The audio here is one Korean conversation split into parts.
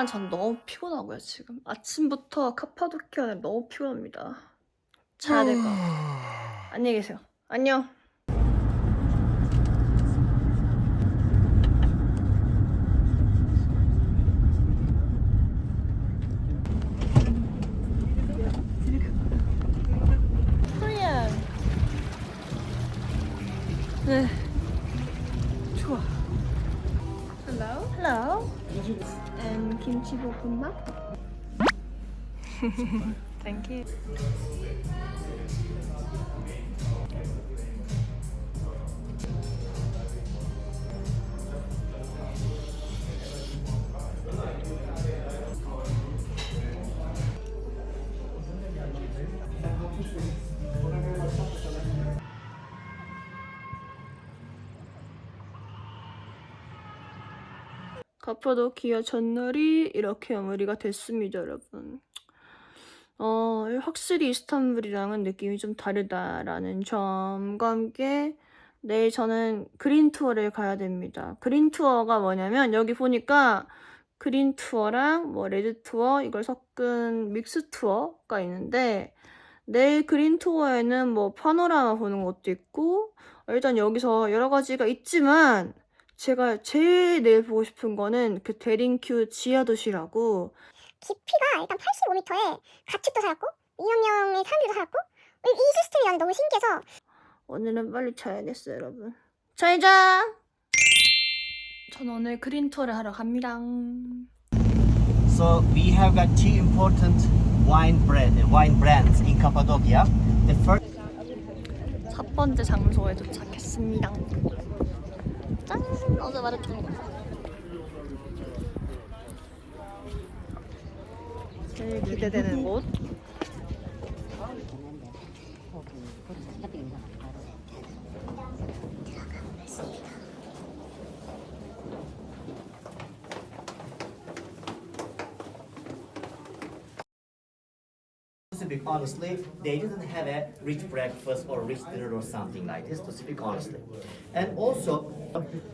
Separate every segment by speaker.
Speaker 1: 일단 전 너무 피곤하고요 지금. 아침부터 카파도키아는 너무 피곤합니다. 자야 될 것 같아요. 안녕히 계세요. 안녕. 코리안. 네. 좋아. Hello. Hello. And kimchi 볶음밥. Thank you. 카파도키아 전날이 이렇게 마무리가 됐습니다, 여러분. 확실히 이스탄불이랑은 느낌이 좀 다르다라는 점과 함께 내일 저는 그린 투어를 가야 됩니다. 그린 투어가 뭐냐면 여기 보니까 그린 투어랑 뭐 레드 투어 이걸 섞은 믹스 투어가 있는데 내일 그린 투어에는 뭐 파노라마 보는 것도 있고 일단 여기서 여러 가지가 있지만 제가 제일 내일 보고 싶은 거는 그 데링큐 지하도시라고
Speaker 2: 깊이가 일단 85m에 가축도 살았고 2만 명의 사람들도 살았고 이 시스템이 나는 너무 신기해서
Speaker 1: 오늘은 빨리 자야겠어요, 여러분. 잘 자! 전 오늘 그린 투어를 하러 갑니다.
Speaker 3: So we have got two important wine brands in Cappadocia. The first
Speaker 1: 첫 번째 장소에 도착했습니다. 짠! 어제 말했던 거. 제일 기대되는 곳.
Speaker 3: To speak honestly, they didn't have a rich breakfast or rich dinner or something like this, to speak honestly. And also,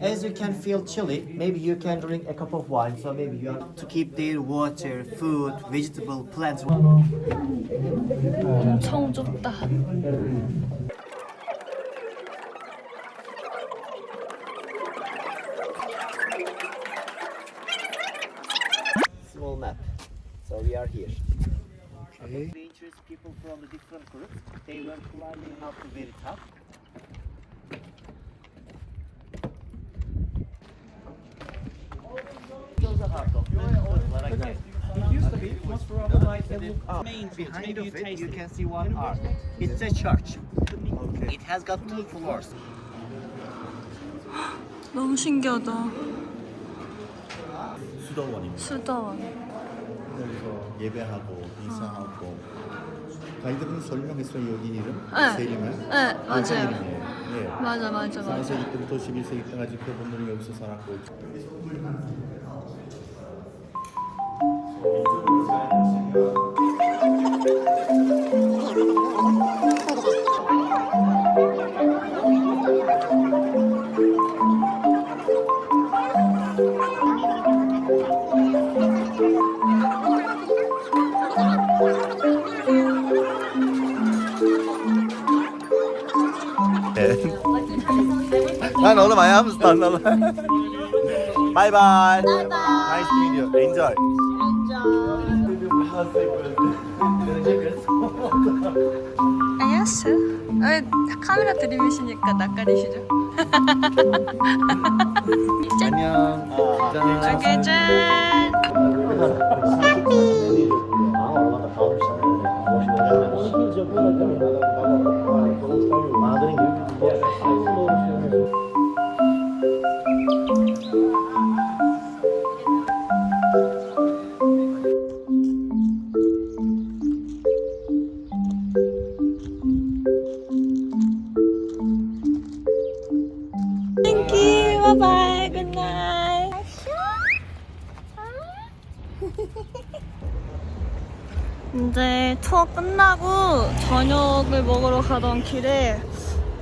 Speaker 3: as you can feel chilly, maybe you can drink a cup of wine, so maybe you have to keep their water, food, vegetable, plants.
Speaker 1: 엄청 좁다.
Speaker 3: Small map. So we are here. Okay. We introduce people from the different groups. They learn climbing up to very top. Behind of it, you can see one art. It's a church. It has got 2 floors.
Speaker 1: 너무 신기하다.
Speaker 4: 수도원입니다.
Speaker 1: 수도원.
Speaker 4: 여기서 예배하고 이사하고 가이드분 설명했어요. 여기 이름?
Speaker 1: 네.
Speaker 4: 세 이름을?
Speaker 1: 네, 맞아요.
Speaker 4: 의사 이름이에요. 예.
Speaker 1: 맞아.
Speaker 4: 4세기 때부터 11세기 때까지 그분들은 여기서 살았고 난 오늘 많이 하면서 안 나와. 바이바이. Nice to meet you. Enjoy.
Speaker 1: 안녕하세요. 카메라 들이미시니까 낯가리시죠?
Speaker 4: 안녕.
Speaker 1: 오케이, 짠! Thank you. Bye bye. Good night. 이제 투어 끝나고 저녁을 먹으러 가던 길에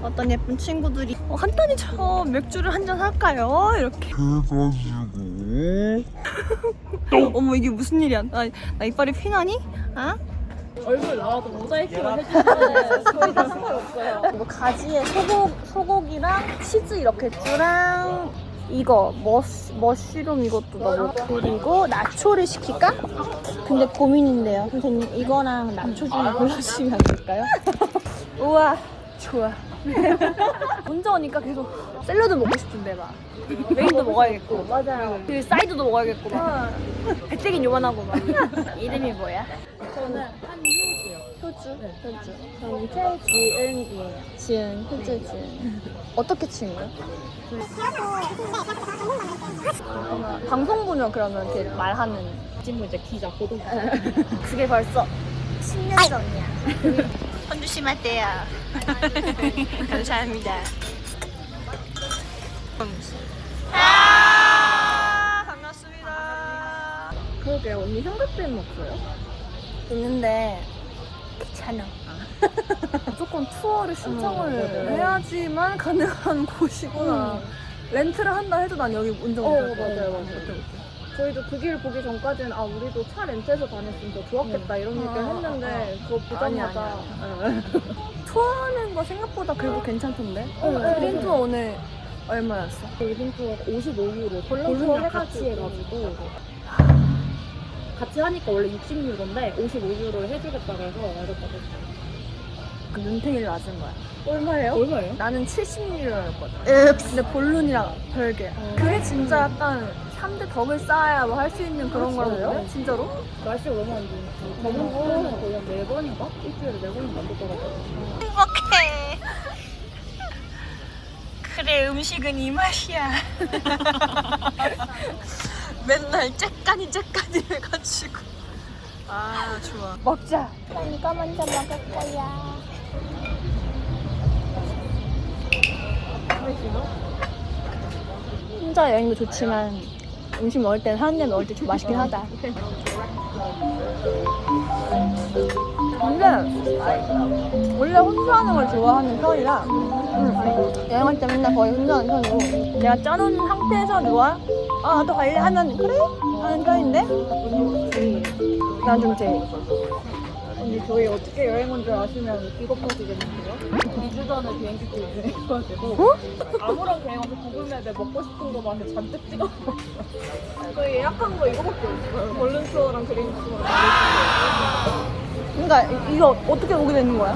Speaker 1: 어떤 예쁜 친구들이 간단히 저 맥주를 한잔 할까요? 이렇게 해가지고 어머 이게 무슨 일이야? 나 이빨이 피나니? 아?
Speaker 5: 얼굴 나와도 모자이크를 해주면 거의 다 상관없어요.
Speaker 1: 뭐 가지에 소고기랑 치즈 이렇게 쭈랑 이거 머쉬룸 이것도 넣어. 그리고 나초를 시킬까? 근데 고민인데요. 선생님 이거랑 나초 중에 골라주시면 안 될까요? 우와 좋아. 혼자 오니까 계속 샐러드 먹고 싶은데 막 메인도 먹어야겠고 맞아요. 그 사이드도 먹어야겠고 막 배때기 요만하고 막 이름이 뭐야?
Speaker 5: 저는 한효주요.
Speaker 1: 효주?
Speaker 5: 네.
Speaker 1: 효주.
Speaker 5: 저는 최지은이에요.
Speaker 1: 지은, 효주 지은. 어떻게 친구야? 방송부는 그러면 이렇게 말하는
Speaker 5: 친구 이제 기자 고등.
Speaker 1: 그게 벌써 10년 전이야. 손 조심하세요. 감사합니다. 반갑습니다.
Speaker 5: 그러게 언니 삼각대는 없어요?
Speaker 1: 있는데 귀찮아. 무조건 투어를 신청을
Speaker 5: 맞아요.
Speaker 1: 해야지만 가능한 곳이구나. 렌트를 한다 해도 난 여기 운전 못할 거야.
Speaker 5: 맞아요. 저희도 그 길 보기 전까지는 아 우리도 차 렌트해서 다녔으면 더 좋았겠다 이런 얘기를 했는데 그거 보자마자
Speaker 1: 투어하는 거 생각보다 그래도 괜찮던데? 그린 투어 오늘 얼마였어?
Speaker 5: 이번 투어가 55유로 볼륨이랑 같이 해가지고 같이 하니까 원래 60유로인데 55유로를 해주겠다고 해서 알겠다고
Speaker 1: 그 눈탱이를 맞은 거야.
Speaker 5: 얼마예요? 얼마예요?
Speaker 1: 나는 70유로였거든. 근데 볼룬이랑 별개. 그게 진짜 약간 3대 덕을 쌓아야 뭐 할 수 있는 그런 거라고. 진짜로?
Speaker 5: 날씨가 너무 안 좋으니까 저번 투어는 거의 한 4번인가? 일주일에 4번인가 안 됐더라고요.
Speaker 1: 행복해. 그래 음식은 이 맛이야. 맨날 째까니 해가지고. 아 좋아. 먹자.
Speaker 2: 난 이거 먼저 먹을 거야.
Speaker 1: 혼자 여행도 좋지만 음식 먹을 때는 사람들 먹을 때 좀 맛있긴 하다. 근데 원래 혼자 하는 걸 좋아하는 편이라 여행할 때 맨날 거의 혼자 하는 편이고 내가 짜놓은 상태에서 누가 아 나도 갈래 하면 그래? 하는 편인데 난 좀 제일
Speaker 5: 언니 저희 어떻게 여행 온 줄 아시면 비겁하시겠는데요? 2주 전에 비행기 표 예매해가지고 아무런 계획 없이 구글맵에 먹고 싶은 거만 잔뜩 찍어먹었어요. 저희 예약한 거 이거밖에 없어요. 볼룬 투어랑 그린 투어랑.
Speaker 1: 그러니까 이거 어떻게 오게 되는 거야?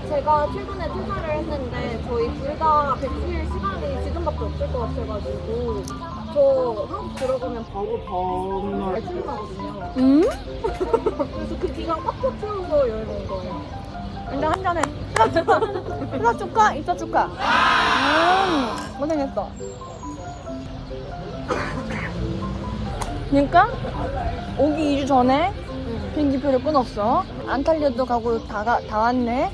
Speaker 5: 제가 최근에 퇴사를 했는데 저희 둘 다 백수일 시간이 지금밖에 없을 것 같아가지고 저 한국 들어가면 바로 다음날 출근하거든요. 그래서 그 기간 꽉꽉 채워서 여행 온 거예요.
Speaker 1: 근데 한 잔에 플라 줄까? 입사 줄까? 고생했어. 그러니까 오기 2주 전에 비행기표를 끊었어. 안탈리아도 가고 다 왔네.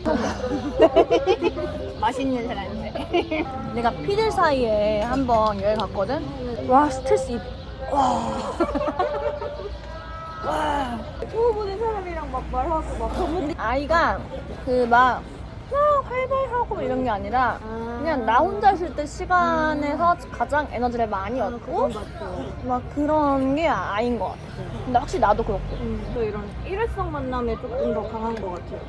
Speaker 1: 맛있는 사람인데. 내가 피들 사이에 한번 여행 갔거든. 와 스트레스
Speaker 5: 처음 보는 사람이랑 막 말하고 막 너무
Speaker 1: 아이가 그 막 활발하고 이런 게 아니라 그냥 나 혼자 있을 때 시간에서 가장 에너지를 많이 얻고 막 그런 게 아이인 것 같아. 근데 확실히 나도 그렇고.
Speaker 5: 또 이런 일회성 만남에 조금 더 강한 것 같아요.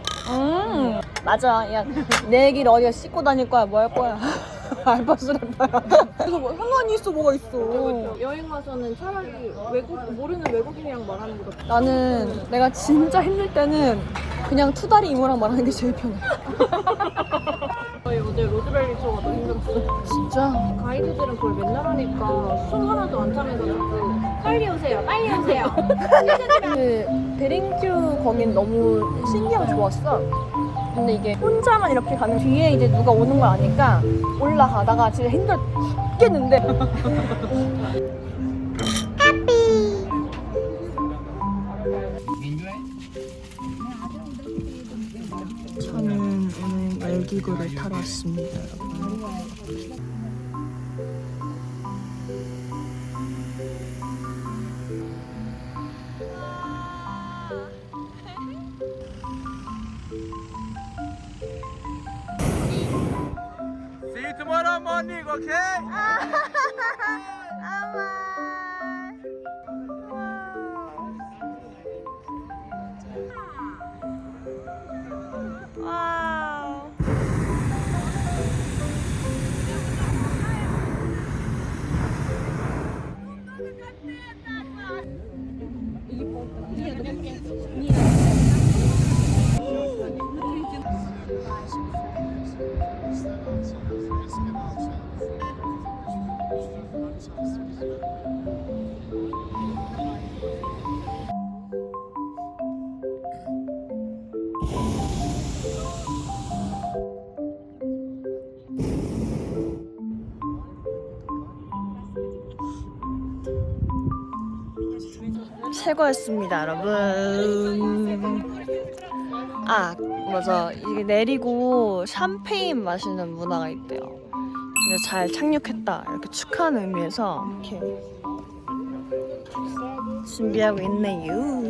Speaker 1: 맞아. 야, 내 길 어디가 씻고 다닐 거야, 뭐 할 거야. 알바스레바야. 그래서 뭐 상관이 있어, 뭐가 있어.
Speaker 5: 여행 와서는 차라리 모르는 외국인이랑 말하는 것보다
Speaker 1: 나는 내가 진짜 힘들 때는 그냥 투다리 이모랑 말하는 게 제일 편해.
Speaker 5: 저희 어제 로즈밸리 투어가 더 힘들었어요.
Speaker 1: 진짜.
Speaker 5: 가이드들은 그걸 맨날 하니까 숨 하나도 안 차면서 자꾸 빨리 오세요, 빨리 오세요.
Speaker 1: 그 베링큐 거긴 너무 신기하고 좋았어. 근데 이게 혼자만 이렇게 가는 뒤에 이제 누가 오는 걸 아니까 올라가다가 진짜 힘들어 죽겠는데. 저는 오늘 말기구를 타러 왔습니다, 여러분.
Speaker 4: See you tomorrow morning, okay?
Speaker 1: 아마. 최고였습니다, 여러분. 아, 맞아. 이게 내리고 샴페인 마시는 문화가 있대요. 근데 잘 착륙했다 이렇게 축하하는 의미에서 이렇게 준비하고 있네요.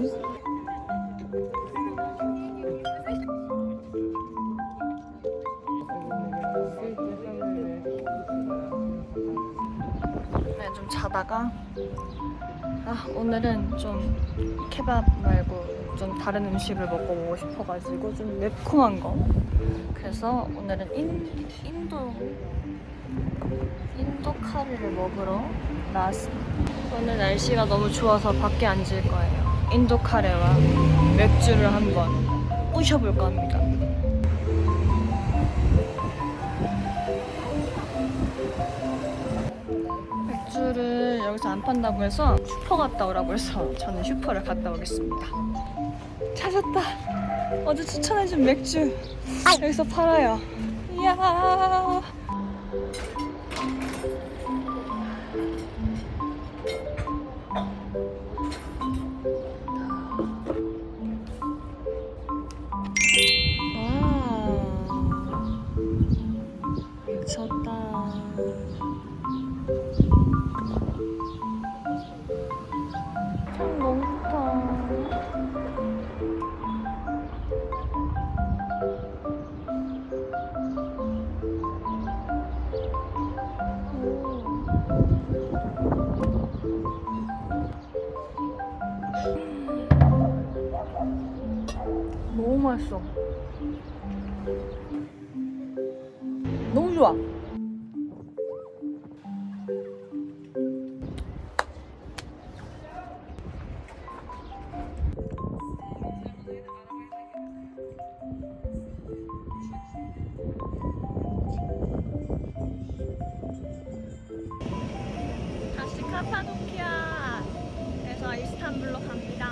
Speaker 1: 네, 좀 자다가 오늘은 좀 케밥 말고 좀 다른 음식을 먹어보고 싶어가지고 좀 매콤한 거. 그래서 오늘은 인도 카레를 먹으러 나왔습니다. 오늘 날씨가 너무 좋아서 밖에 앉을 거예요. 인도 카레와 맥주를 한번 부셔볼까 합니다. 맥주를 여기서 안 판다고 해서 슈퍼 갔다 오라고 해서 저는 슈퍼를 갔다 오겠습니다. 찾았다. 어제 추천해준 맥주 여기서 팔아요. 이야. 와, 미쳤다. 참 너무 좋다. 너무 맛있어. 너무 좋아. 다시 카파도키아 에서 이스탄불로 갑니다.